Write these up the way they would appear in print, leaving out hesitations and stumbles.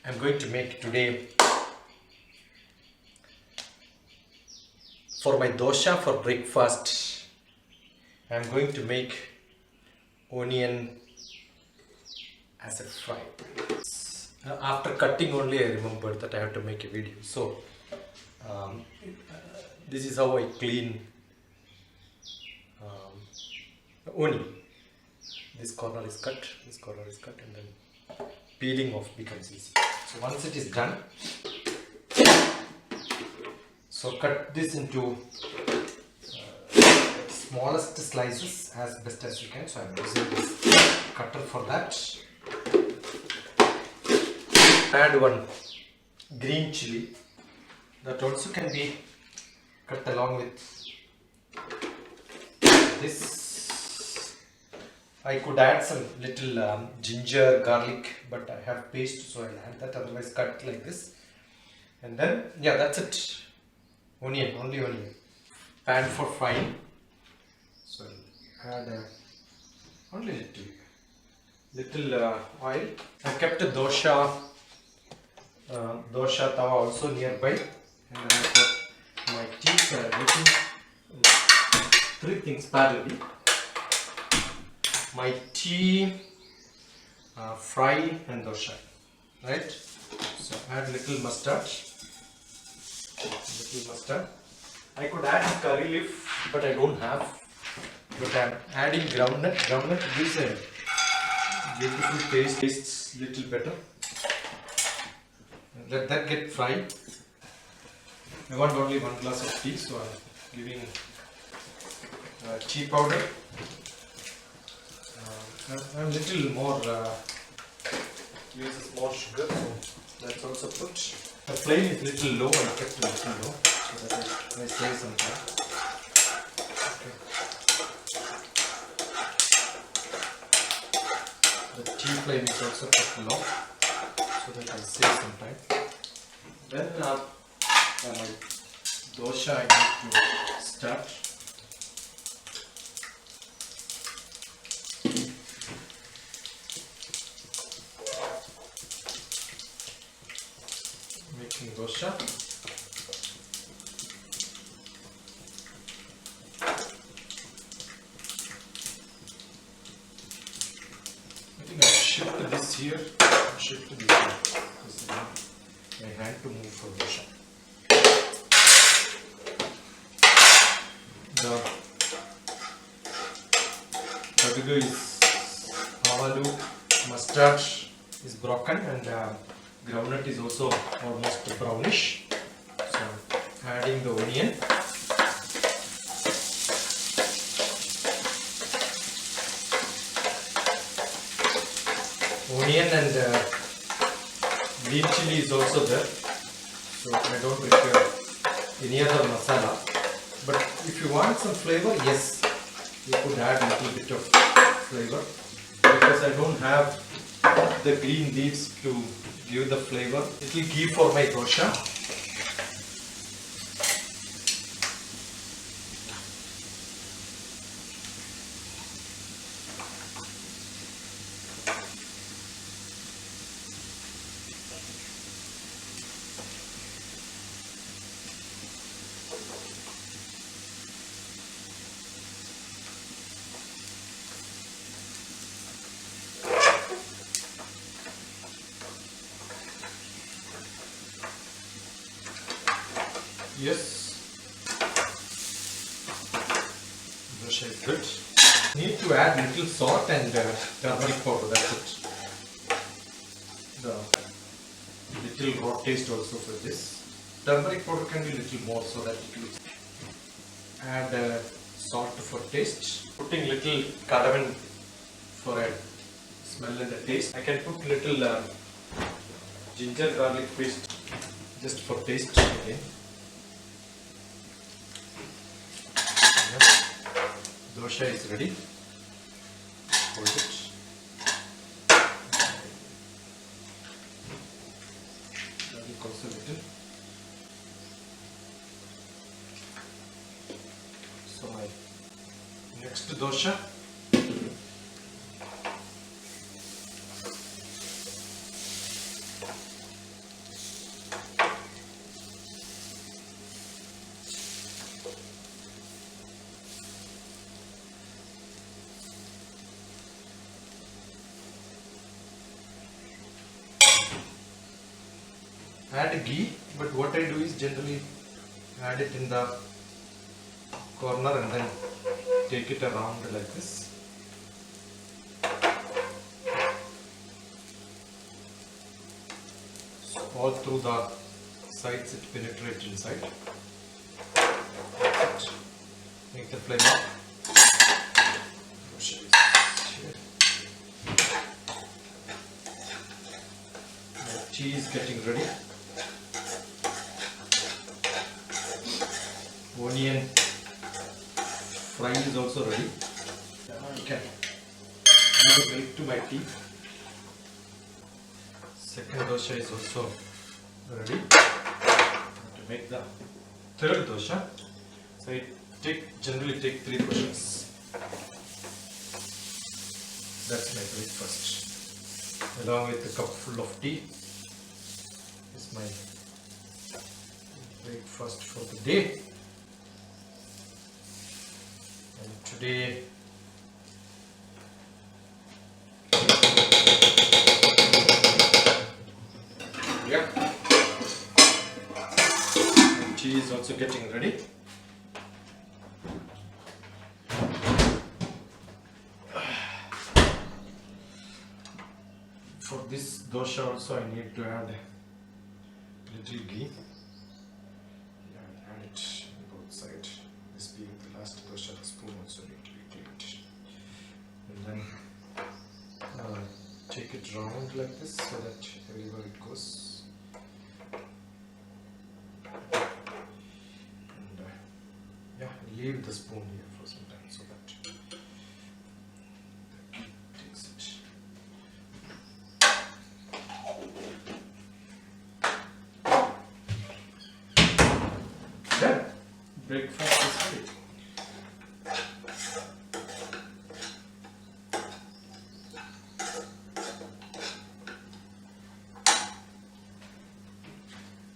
I'm going to make today for my dosha for breakfast. I'm going to make onion as a fry. After cutting only I remembered that I have to make a video. So this is how I clean onion. This corner is cut, and then peeling off becomes easy. So once it is done, so cut this into smallest slices as best as you can. So I am using this cutter for that. Add one green chili that also can be cut along with this. I could add some little ginger, garlic, but I have paste, so I'll add that. Otherwise, cut like this. And then, yeah, that's it. Onion, only onion. Pan for frying. So I'll add only little oil. I kept a dosha tawa also nearby, and I have got my tea. So I'm making three things parallelly. My tea, fry and dosha, right? So add little mustard. I could add curry leaf, but I don't have. But I'm adding groundnut. Groundnut gives a beautiful taste. Tastes little better. Let that get fried. I want only 1 glass of tea, so I'm giving tea powder. I'm little more uses more sugar, so that's also put. The flame is little low. I kept a little low so that I save some time. Okay. The tea flame is also kept low so that I save some time. Then my dosha I need to start. Making dosha. I think I'll shift this here, shift this here. This is my hand to move for dosha. The potato is aloo, mustard is broken, and groundnut is also almost brownish. So adding the onion. Onion and green chili is also there. So I don't require any other masala. But if you want some flavor, yes, you could add a little bit of flavor. Because I don't have the green leaves to give the flavor. It will give for my dosha. Yes, dosha is good. Need to add little salt and turmeric powder. That's it. The little raw taste also for this. Turmeric powder can be little more so that it looks. Add salt for taste. Putting little cardamom for a smell and a taste. I can put little ginger garlic paste just for taste again. Dosha is ready. Hold it. Garlic also little. So my next dosha. Add ghee, but what I do is generally add it in the corner and then take it around like this. So all through the sides it penetrates inside. That's it. Make the flame up. The cheese getting ready. Onion fry is also ready. You can give a milk to my tea. Second dosha is also ready. To make the third dosha, so I generally take 3 doshas. That's my breakfast. Along with a cup full of tea is my breakfast for the day. And today and tea is also getting ready. For this dosha also I need to add a little ghee. Add it on both sides. This being the last dosha, the spoon also need to be cleaned. And then take it round like this so that everywhere it goes. And yeah, leave the spoon here for some time so that the ghee takes it. Then breakfast is ready.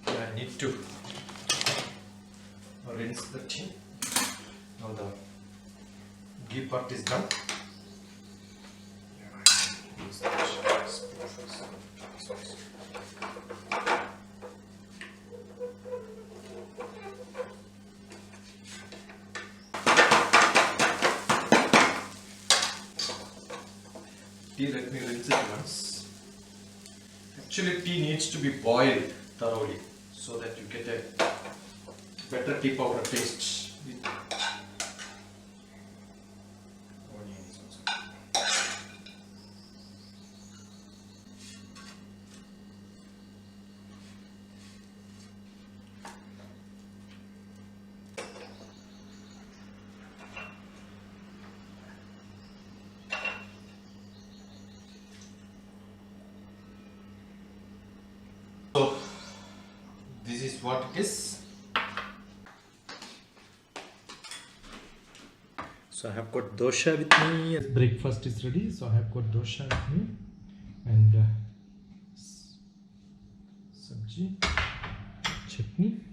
I need to rinse the tea. Now the ghee part is done. Use the spoon for some sauce. Tea, let me rinse it once. Actually, tea needs to be boiled thoroughly so that you get a better tea powder taste. Onions also. So this is what it is. So I have got dosha with me. Breakfast is ready. So I have got dosha with me and sabji, chutney.